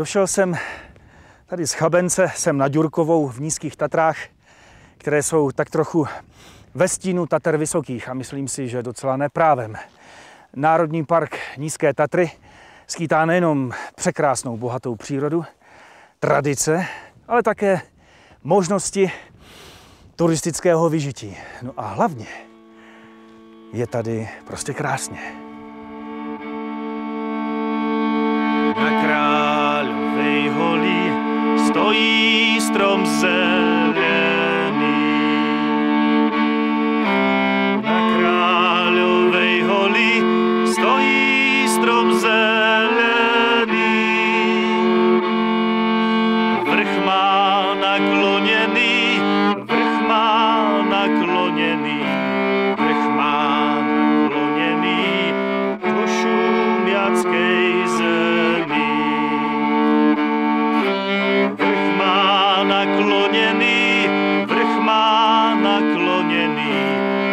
Došel jsem tady z Chabence, jsem na Ďurkovou v Nízkých Tatrách, které jsou tak trochu ve stínu Tater Vysokých a myslím si, že docela neprávem. Národní park Nízké Tatry skýtá nejenom překrásnou, bohatou přírodu, tradice, ale také možnosti turistického vyžití. No a hlavně je tady prostě krásně. Na Kráľovej holi stojí strom zelený. Na Kráľovej holi stojí strom zelený. Vrch má naklonený, vrch má naklonený, vrch má naklonený do šumiackej zemi. Vrch má naklonený, vrch má naklonený,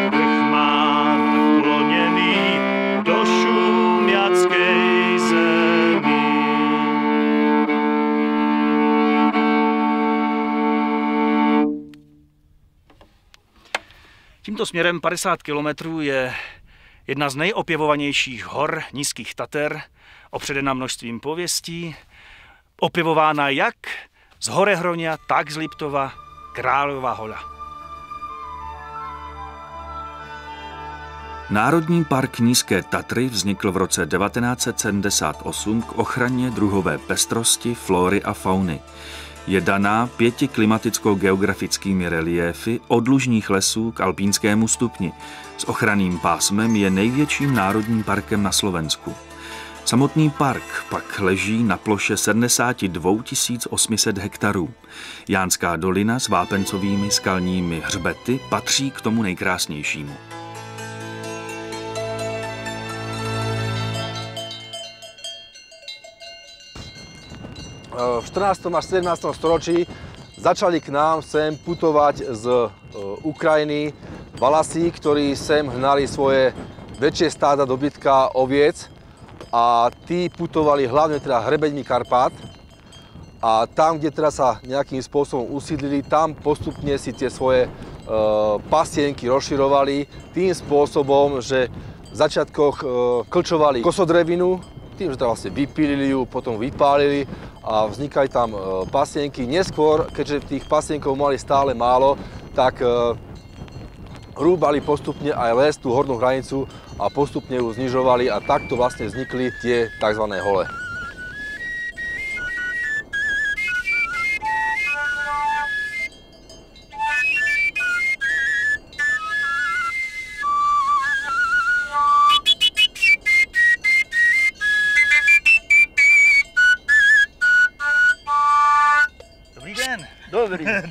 vrch má naklonený do šumiackej zemi. Tímto směrem 50 kilometrů je jedna z nejopěvovanějších hor Nízkých Tater, opředena množstvím pověstí, opěvována jak z Horehronia, tak z Liptova, Kráľová hola. Národní park Nízké Tatry vznikl v roce 1978 k ochraně druhové pestrosti, flóry a fauny. Je daná 5 klimaticko-geografickými reliéfy od lužních lesů k alpínskému stupni. S ochranným pásmem je největším národním parkem na Slovensku. Samotný park pak leží na ploše 72 800 hektarů. Jánská dolina s vápencovými skalními hřbety patří k tomu nejkrásnějšímu. V 14. až 17. storočí začali k nám sem putovať z Ukrajiny Valasi, ktorí sem hnali svoje väčšie stáda dobytka oviec a tí putovali hlavne teda hrebeňmi Karpát a tam, kde teda sa nejakým spôsobom usídlili, tam postupne si tie svoje pasienky rozširovali tým spôsobom, že v začiatkoch klčovali kosodrevinu, tým, že teda vlastne vypílili ju, potom vypálili a vznikali tam pasienky. Neskôr, keďže tých pasienkov mali stále málo, tak rúbali postupne aj les, tú hornú hranicu a postupne ju znižovali a takto vlastne vznikli tie tzv. Hole.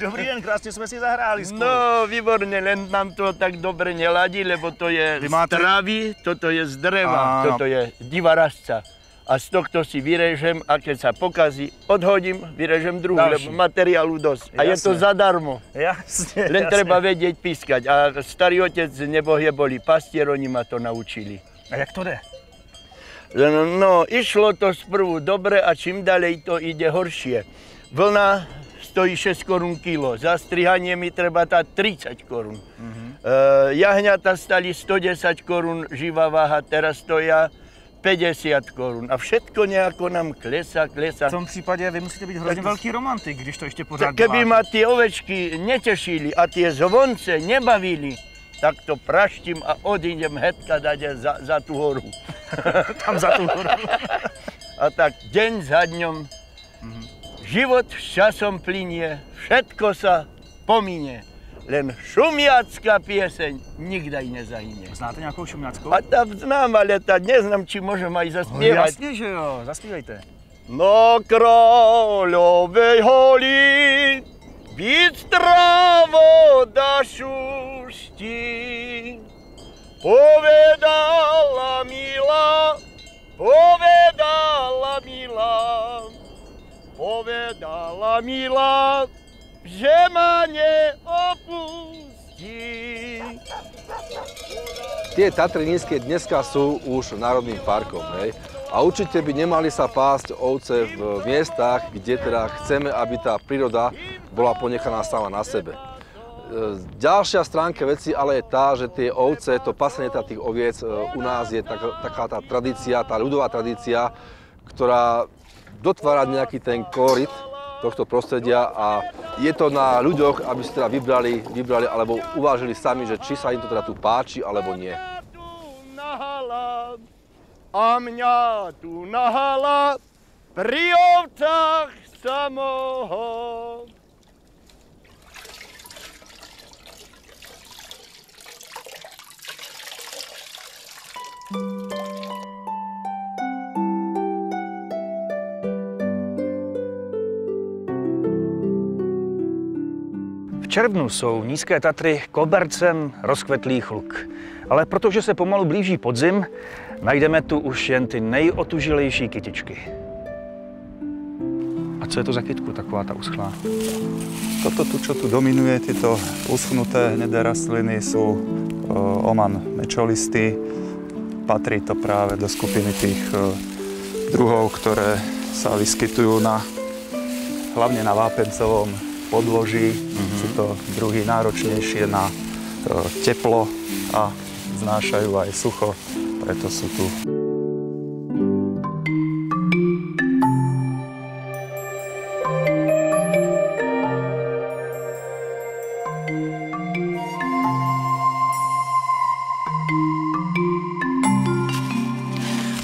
Dobrý den, krásně jsme si zahráli spolu. No, výborně, len nám to tak dobre neladí, lebo to je z travy, toto je z dreva, toto je divarazca. A z tohto si vyrežem a keď sa pokazí, odhodím, vyrežem druhú, lebo materiálu dosť. A je to zadarmo. Jasne, len treba vedieť pískať. A starý otec nebohie boli pastier, oni ma to naučili. A jak to jde? No, išlo to sprvu dobre a čím ďalej to ide horšie. Vlna stojí 6 korún kilo, za strihanie mi treba tá 30 korún. Jahňata stali 110 korún, živá váha, teraz stoja 50 korun a všetko nejako nám klesá. V tom případě vy musíte být hrozně velký romantik, když to ještě pořád keby ma tie ovečky netešili a tie zvonce nebavili, tak to praštím a odídem hnedka dať za tú horu. Tam za tú horu. A tak deň za dňom, život s časom plynie, všetko sa pomíne. Len šumiacká pieseň nikdy nezahynie. Znáte nějakou šumiackou? A tam znám, ale tak neznám, či môžem aj zaspievať. Jasně, že jo, zaspívejte. Na Kráľovej holi bystrá voda šuští. Povedala milá, povedala milá, že ma neopustí. Tie Tatry nízke dneska sú už národným parkom, hej? A určite by nemali sa pásť ovce v miestach, kde teda chceme, aby tá príroda bola ponechaná sama na sebe. Ďalšia stránka veci ale je tá, že tie ovce, to pasenie tých oviec u nás je taká tá tradícia, tá ľudová tradícia, ktorá dotvára nejaký ten kolorit tohto prostredia a je to na ľuďoch, aby si teda vybrali alebo uvážili sami, že či sa im to teda tu páči alebo nie. A mňa tu nahala pri ovcách samoho. V červnu jsou Nízké Tatry kobercem rozkvetlých luk. Ale protože se pomalu blíží podzim, najdeme tu už jen ty nejotužilejší kytičky. A co je to za kytku, taková ta uschlá? Toto tu, čo tu dominuje, tieto uschnuté hnedé rastliny sú oman mečolisty. Patrí to práve do skupiny tých druhov, ktoré sa vyskytujú hlavne na vápencovom podloží. Sú to druhy náročnejšie na teplo a znášajú aj sucho, preto sú tu.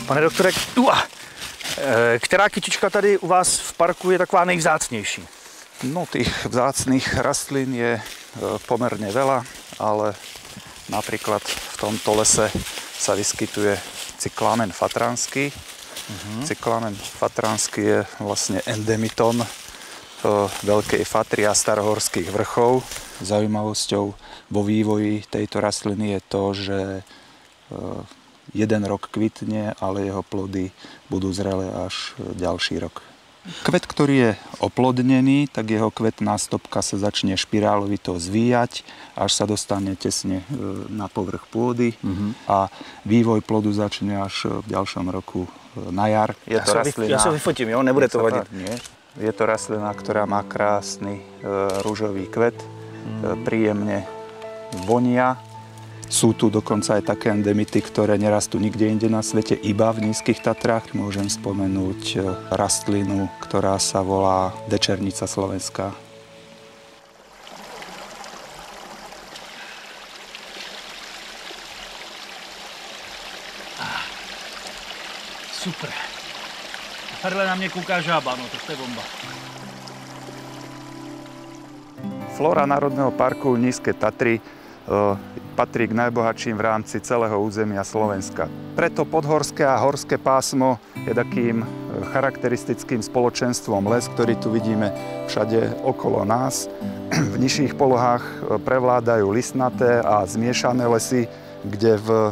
Pane doktore, která kytička tady u vás v parku je taková nejvzácnější? No, tých vzácnych rastlín je pomerne veľa, ale napríklad v tomto lese sa vyskytuje cyklámen fatranský. Cyklámen fatranský je vlastne endemiton Veľkej Fatry a starohorských vrchov. Zaujímavosťou vo vývoji tejto rastliny je to, že jeden rok kvitne, ale jeho plody budú zrelé až ďalší rok. Kvet, ktorý je oplodnený, tak jeho kvetná stopka sa začne špirálovito zvíjať, až sa dostane tesne na povrch pôdy a vývoj plodu začne až v ďalšom roku na jar. Ja sa vyfotím, jo? Nebude to vadiť. Nie. Je to rastlina, ktorá má krásny ružový kvet, príjemne vonia. Sú tu dokonca aj také endemity, ktoré nerastú nikde inde na svete, iba v Nízkych Tatrách. Môžem spomenúť rastlinu, ktorá sa volá dečernica slovenská. Super. Tadyhle na mě kouká žába, no to je bomba. Flóra Národného parku Nízke Tatry patrí k najbohatším v rámci celého územia Slovenska. Preto podhorské a horské pásmo je takým charakteristickým spoločenstvom les, ktorý tu vidíme všade okolo nás. V nižších polohách prevládajú listnaté a zmiešané lesy, kde v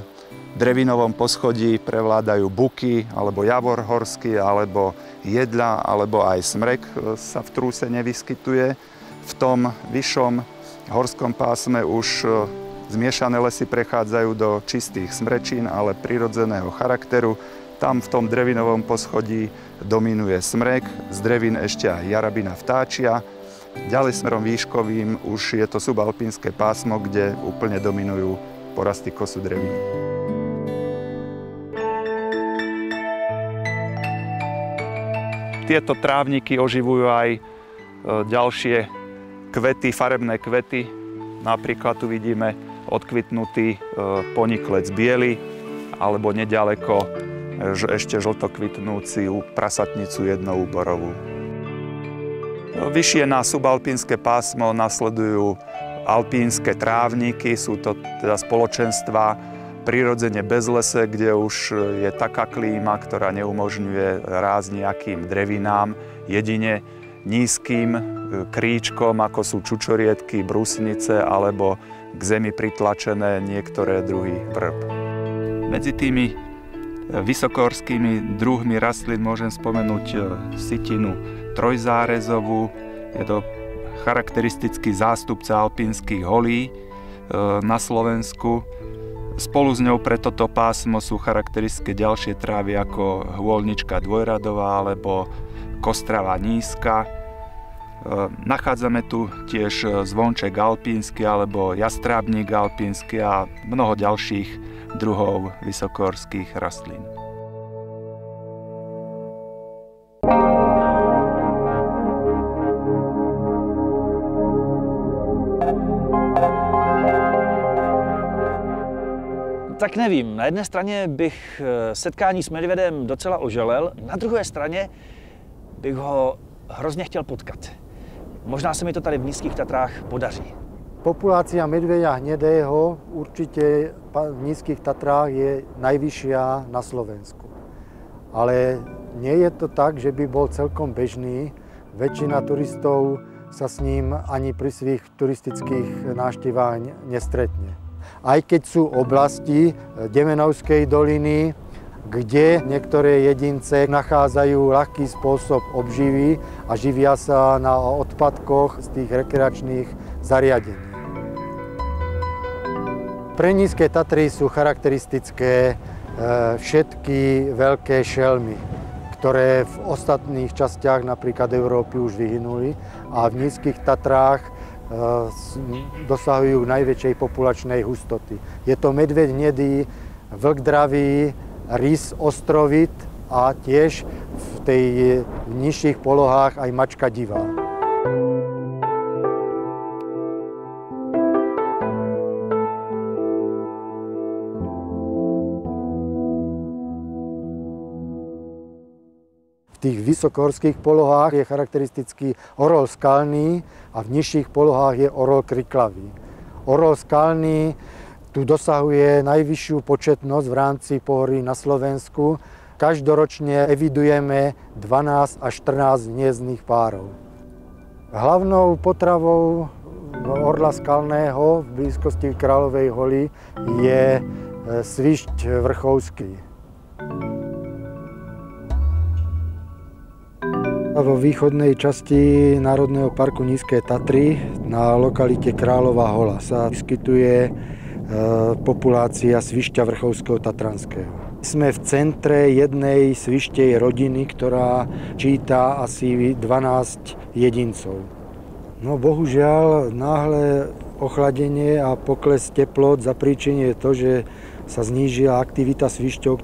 drevinovom poschodí prevládajú buky, alebo javor horský, alebo jedľa, alebo aj smrek sa v trúse nevyskytuje. V tom vyššom horskom pásme už zmiešané lesy prechádzajú do čistých smrečín, ale prirodzeného charakteru. Tam v tom drevinovom poschodí dominuje smrek, z drevín ešte aj jarabina vtáčia. Ďalej smerom výškovým už je to subalpínske pásmo, kde úplne dominujú porasty kosudrevín. Tieto trávniky oživujú aj ďalšie kvety, farebné kvety. Napríklad tu vidíme odkvitnutý poniklec biely, alebo nedaleko ešte žltokvitnúciu prasatnicu jednoúborovú. Vyššie na subalpínske pásmo nasledujú alpínske trávniky, sú to teda spoločenstva prirodzene bez lese, kde už je taká klíma, ktorá neumožňuje rásť nejakým drevinám, jedine nízkym kríčkom, ako sú čučoriedky, brusnice alebo k zemi pritlačené niektoré druhy vrb. Medzi tými vysokohorskými druhmi rastlín môžem spomenúť sitinu trojzárezovú. Je to charakteristický zástupca alpínskych holí na Slovensku. Spolu s ňou pre toto pásmo sú charakteristické ďalšie trávy ako hôlnička dvojradová alebo kostrava nízka. Nachádzame tu tiež zvonček alpínsky alebo jastrábnik alpínsky a mnoho ďalších druhov vysokohorských rastlín. Tak nevím, na jedné straně bych setkání s medvědem docela oželel, na druhé straně bych ho hrozně chtěl potkat. Možná se mi to tady v Nízkých Tatrách podaří. Populácia medveďa hnedého určite v Nízkych Tatrách je najvyššia na Slovensku. Ale nie je to tak, že by bol celkom bežný. Väčšina turistov sa s ním ani pri svých turistických návštevách nestretne. Aj keď sú oblasti Demenovskej doliny, kde niektoré jedince nachádzajú ľahký spôsob obživy a živia sa na odpadkoch z tých rekreačných zariadení. Pre Nízke Tatry sú charakteristické všetky veľké šelmy, ktoré v ostatných častiach napríklad Európy už vyhynuli a v Nízkych Tatrách dosahujú najväčšej populačnej hustoty. Je to medveď hnedý, vlk dravý, rys ostrovit a tiež v tej nižších polohách aj mačka divá. V tých vysokohorských polohách je charakteristický orol skalný a v nižších polohách je orol kriklavý. Orol skalný tu dosahuje najvyššiu početnosť v rámci pohorí na Slovensku. Každoročne evidujeme 12 až 14 hniezdnych párov. Hlavnou potravou orla skalného v blízkosti Kráľovej hory je svišť vrchovský. Vo východnej časti Národného parku Nízke Tatry na lokalite Kráľová hola sa vyskytuje populácia svišťa vrchovského tatranského. Sme v centre jednej svištej rodiny, ktorá číta asi 12 jedincov. No bohužiaľ, náhle ochladenie a pokles teplot zapríčinuje to, že sa znížila aktivita svišťov,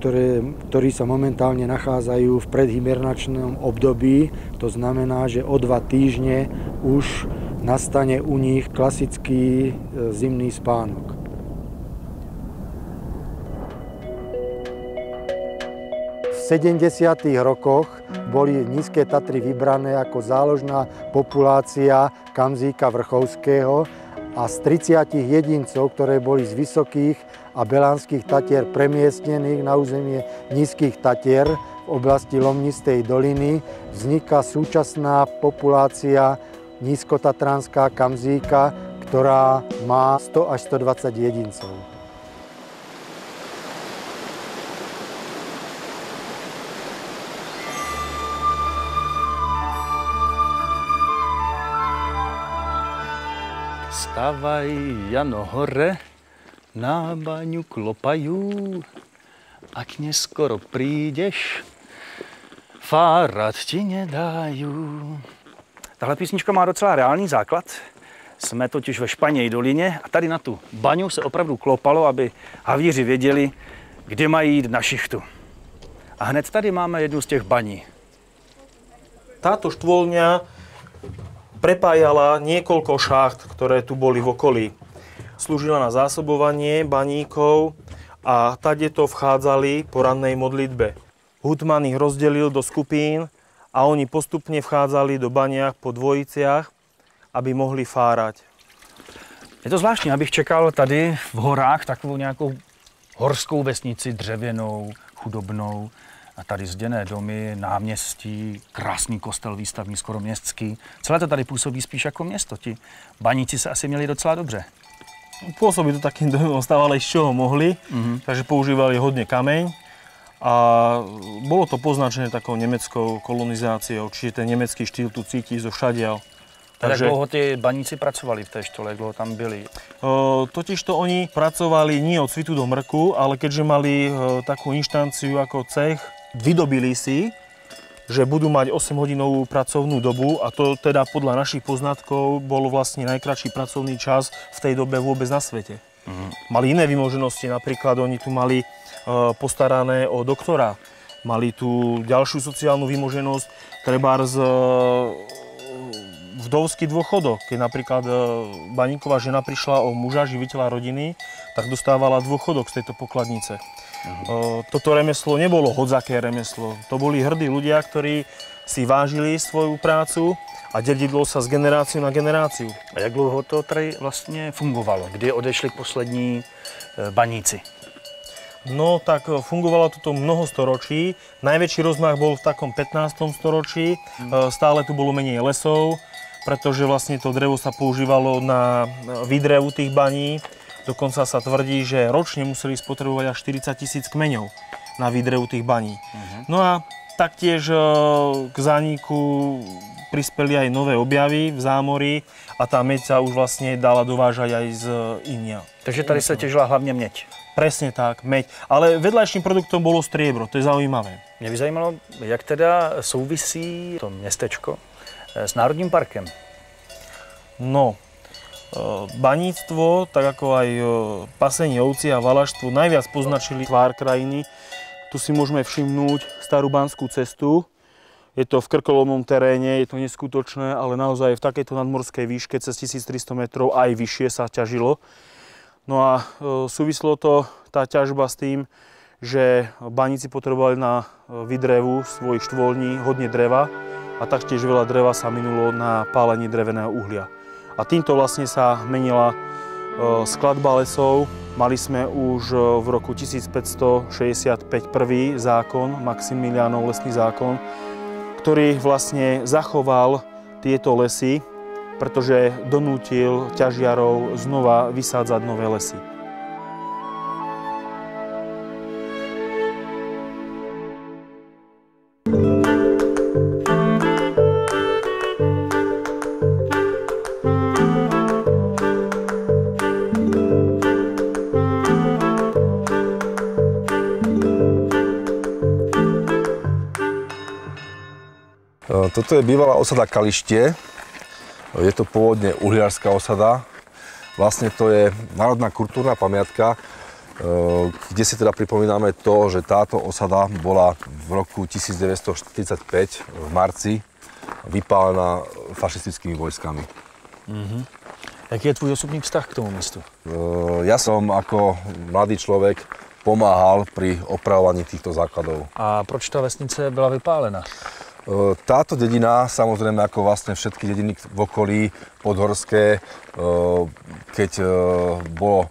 ktorí sa momentálne nachádzajú v predhibernačnom období. To znamená, že o 2 týždne už nastane u nich klasický zimný spánok. V 70. rokoch boli Nízke Tatry vybrané ako záložná populácia kamzíka vrchovského a z 30 jedincov, ktoré boli z Vysokých a Belánskych Tatier premiestnených na územie Nízkych Tatier v oblasti Lomnistej doliny, vzniká súčasná populácia nízkotatranská kamzíka, ktorá má 100 až 120 jedincov. Stavaj, Jano, hore, na baňu klopajú, ak neskoro prídeš, fárat ti nedajú. Tahle písnička má docela reálný základ. Jsme totiž ve Španěj dolině a tady na tu baňu se opravdu klopalo, aby havíři věděli, kde mají jít na šichtu. A hned tady máme jednu z těch baní. Táto štvoľňa prepájala niekoľko šacht, ktoré tu boli v okolí. Slúžila na zásobovanie baníkov a tadeto vchádzali po rannej modlitbe. Hutman ich rozdelil do skupín a oni postupne vchádzali do baniach po dvojiciach, aby mohli fárať. Je to zvláštní, abych čekal tady v horách takovou nějakou horskou vesnici dřevěnou, chudobnou. A tady zděné domy, náměstí, krásný kostel výstavní, skoro městský. Celé to tady působí spíš jako město. Ti baníci se asi měli docela dobře. Pôsobí to takým domom, stávali z čoho mohli, takže používali hodne kameň a bolo to poznačené takou nemeckou kolonizáciou, čiže ten nemecký štýl tu cíti zo všadiaľ. Tak jak dlouho ty baníci pracovali v té štole, jak dlouho tam byli? Totižto oni pracovali nie od svitu do mrku, ale keďže mali takú inštanciu ako cech, vydobili si, že budú mať 8-hodinovú pracovnú dobu a to teda podľa našich poznatkov bol vlastne najkratší pracovný čas v tej dobe vôbec na svete. Mali iné vymoženosti, napríklad oni tu mali postarané o doktora, mali tu ďalšiu sociálnu vymoženosť, trebárs vdovský dôchodok. Keď napríklad baníková žena prišla o muža, živiteľa rodiny, tak dostávala dôchodok z tejto pokladnice. Toto remeslo nebolo hodzaké remeslo. To boli hrdí ľudia, ktorí si vážili svoju prácu a delilo sa z generáciu na generáciu. A jak dlouho to tady vlastně fungovalo? Kdy odešli poslední baníci? No tak fungovalo toto mnoho storočí. Najväčší rozmach bol v takom 15. storočí. Stále tu bolo menej lesov, pretože vlastne to drevo sa používalo na výdrevu tých baní. Dokonca sa tvrdí, že ročne museli spotrebovať až 40 000 kmeňov na výdrevu tých baní. No a taktiež k zániku prispeli aj nové objavy v zámorí a tá meď sa už vlastne dala dovážať aj z Inia. Takže tady sa těžila hlavně měď. Presne tak, meď. Ale vedľajším produktom bolo striebro, to je zaujímavé. Mě by zajímalo, jak teda souvisí to městečko s Národním parkem. No, baníctvo, tak ako aj pasenie ovcí a valaštvo najviac poznačili tvár krajiny. Tu si môžeme všimnúť Starú banskú cestu. Je to v krkolomnom teréne, je to neskutočné, ale naozaj v takejto nadmorskej výške cez 1300 metrov aj vyššie sa ťažilo. No a súvislo to tá ťažba s tým, že baníci potrebovali na výdrevu svojich štvoľní hodne dreva a taktiež veľa dreva sa minulo na pálenie dreveného uhlia. A týmto vlastne sa menila skladba lesov. Mali sme už v roku 1565 prvý zákon, Maximiliánov lesný zákon, ktorý vlastne zachoval tieto lesy, pretože donútil ťažiarov znova vysádzať nové lesy. Toto je bývalá osada Kalištie. Je to pôvodne uhliarská osada. Vlastne to je národná kultúrna pamiatka, kde si teda pripomíname to, že táto osada bola v roku 1945 v marci vypálená fašistickými vojskami. Jaký je tvůj osobný vztah k tomu mestu? Ja som ako mladý človek pomáhal pri opravovaní týchto základov. A proč ta vesnice byla vypálena? Táto dedina, samozrejme ako vlastne všetky dediny v okolí podhorské, keď bolo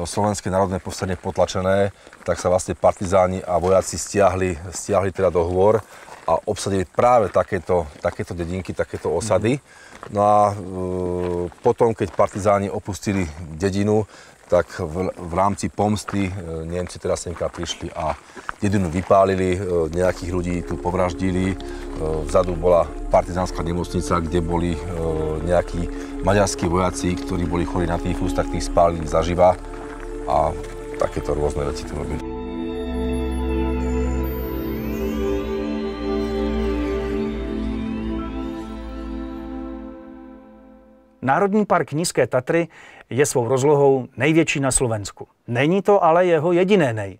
Slovenské národné povstanie potlačené, tak sa vlastne partizáni a vojaci stiahli teda do hôr a obsadili práve takéto dedinky, takéto osady. No a potom, keď partizáni opustili dedinu, tak v rámci pomsty Nemci teda semka prišli a dedinu vypálili, nejakých ľudí tu povraždili. Vzadu bola partizánska nemocnica, kde boli nejakí maďarskí vojaci, ktorí boli chorí na tyfus, tak tých spálili zaživa a takéto rôzne veci tu robili. Národní park Nízké Tatry je svou rozlohou největší na Slovensku. Není to ale jeho jediné nej.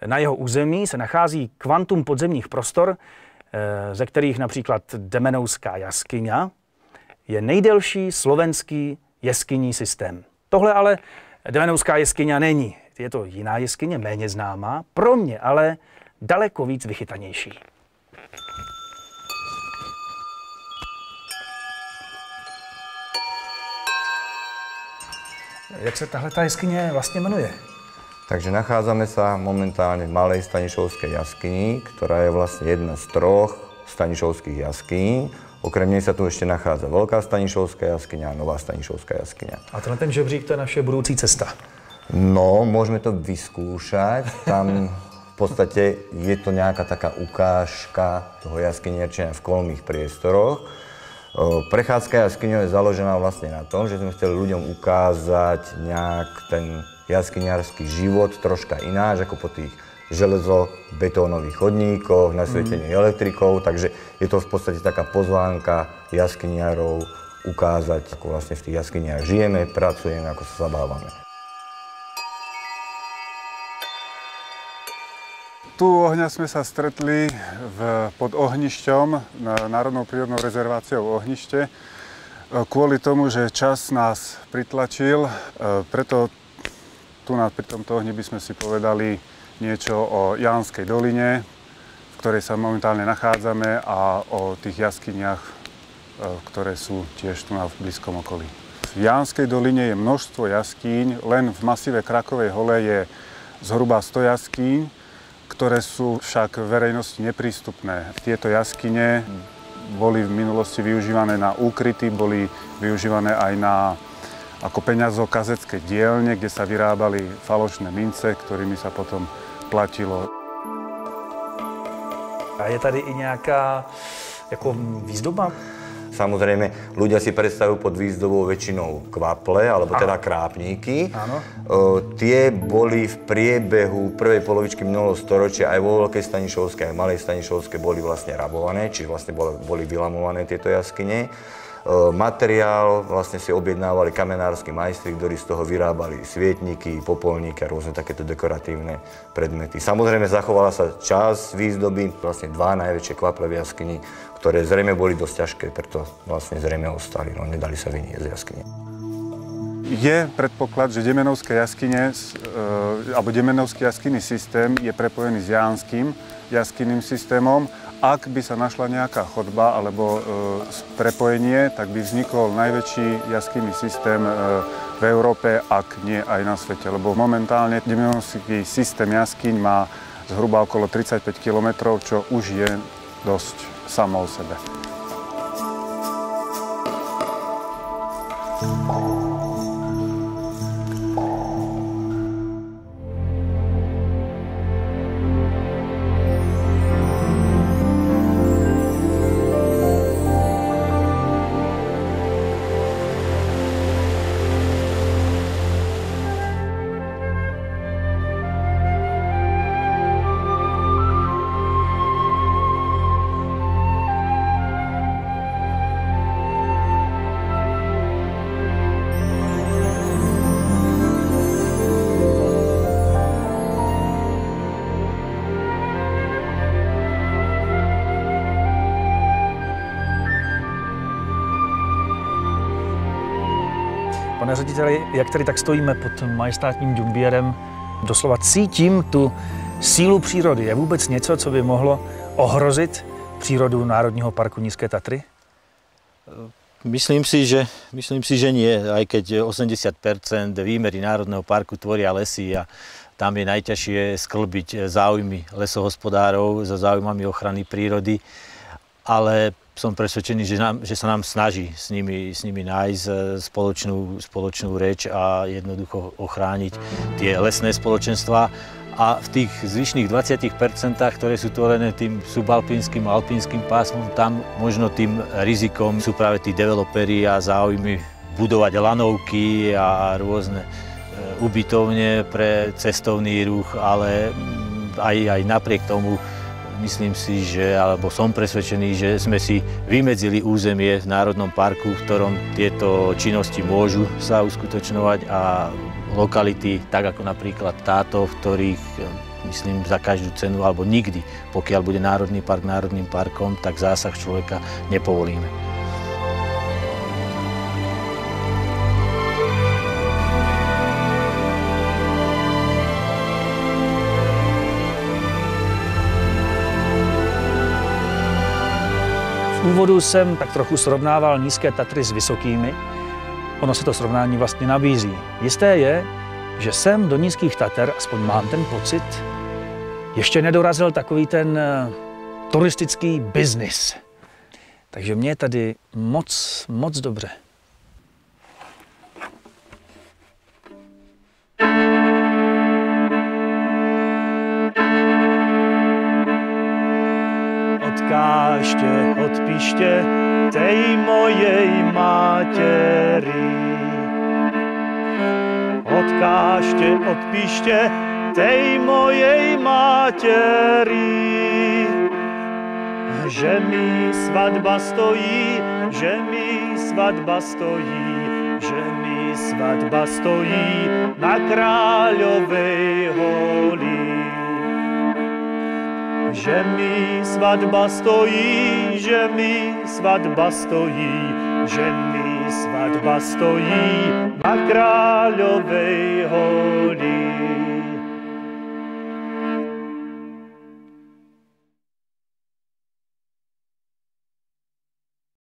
Na jeho území se nachází kvantum podzemních prostor, ze kterých například Demenouská jaskyňa je nejdelší slovenský jeskyní systém. Tohle ale Demenouská jeskyňa není. Je to jiná jeskyně, méně známá, pro mě ale daleko víc vychytanější. Jak se tahle jeskyně vlastně jmenuje? Takže nachádzame sa momentálne v Malej Stanišovskej jaskyni, ktorá je vlastne jedna z troch stanišovských jaskyní. Okrem nej sa tu ešte nachádza Veľká Stanišovská jaskyňa a Nová Stanišovská jaskyňa. A ten žebřík, to je naše budúcí cesta. No, môžeme to vyskúšať. Tam v podstate je to nejaká taká ukážka toho jaskyniarčenia v kolmých priestoroch. Prechádzka jaskyňou je založená vlastne na tom, že sme chceli ľuďom ukázať nejak ten jaskyňársky život troška ináč, ako po tých železobetónových chodníkoch, nasvietení elektrikov, takže je to v podstate taká pozvánka jaskyniarov ukázať, ako vlastne v tých jaskyniach žijeme, pracujeme, ako sa zabávame. Tu u ohňa sme sa stretli pod Ohnišťom, Národnou prírodnou rezerváciou Ohnište, kvôli tomu, že čas nás pritlačil, preto tu pri tomto ohni by sme si povedali niečo o Jánskej doline, v ktorej sa momentálne nachádzame, a o tých jaskyniach, ktoré sú tiež tu v blízkom okolí. V Jánskej doline je množstvo jaskýň, len v masíve Krakovej hole je zhruba 100 jaskýň, ktoré sú však verejnosti neprístupné. Tieto jaskyne boli v minulosti využívané na úkryty, boli využívané aj ako peňazokazecké dielne, kde sa vyrábali falošné mince, ktorými sa potom platilo. A je tady i nějaká jako výzdoba? Samozrejme, ľudia si predstavujú pod výzdobou väčšinou kvaple, alebo teda krápníky. Áno. Tie boli v priebehu prvej polovičky minulého storočia aj vo Veľkej Stanišovskej, aj Malej Stanišovskej boli vlastne rabované, čiže vlastne boli vylamované tieto jaskyne. Materiál vlastne si objednávali kamenársky majstri, ktorí z toho vyrábali svietniky, popolníky a rôzne takéto dekoratívne predmety. Samozrejme, zachovala sa časť výzdoby, vlastne 2 najväčšie kvaple v jaskyni, ktoré zrejme boli dosť ťažké, preto vlastne zrejme ostali, no nedali sa vyniesť z jaskyne. Je predpoklad, že Demenovské jaskyne, alebo Demenovský jaskyný systém je prepojený s Jánskym jaskynným systémom. Ak by sa našla nejaká chodba alebo prepojenie, tak by vznikol najväčší jaskynný systém v Európe, ak nie aj na svete. Lebo momentálne Demenovský systém jaskyň má zhruba okolo 35 km, čo už je dosť samo o sebe. Pane řediteli, jak tady tak stojíme pod majestátním Dumbierem, doslova cítím tu sílu přírody. Je vůbec něco, co by mohlo ohrozit přírodu Národního parku Nízké Tatry? Myslím si, že nie, aj keď 80% výmery Národného parku tvoria lesy a tam je najťažšie sklbiť záujmy lesohospodárov so záujmami ochrany prírody, ale som presvedčený, že sa nám snaží s nimi nájsť spoločnú reč a jednoducho ochrániť tie lesné spoločenstvá. A v tých zvyšných 20%, ktoré sú tvorené tým subalpínskym a alpínskym pásmom, tam možno tým rizikom sú práve tí developeri a záujmy budovať lanovky a rôzne ubytovne pre cestovný ruch, ale aj napriek tomu myslím si, alebo som presvedčený, že sme si vymedzili územie v Národnom parku, v ktorom tieto činnosti môžu sa uskutočňovať, a lokality, tak ako napríklad táto, v ktorých, myslím, za každú cenu alebo nikdy, pokiaľ bude Národný park národným parkom, tak zásah človeka nepovolíme. V úvodu jsem tak trochu srovnával Nízké Tatry s Vysokými. Ono se to srovnání vlastně nabízí. Jisté je, že sem do Nízkých Tater, aspoň mám ten pocit, ještě nedorazil takový ten turistický biznis. Takže mě je tady moc dobře. Od Odkážte, odpíšte tej mojej materi. Odkážte, odpíšte tej mojej materi. Že mi svadba stojí, že mi svadba stojí, že mi svadba stojí na Kráľovej holi. Že mi svadba stojí, že mi svadba stojí, že mi svadba stojí na Kráľovej holi.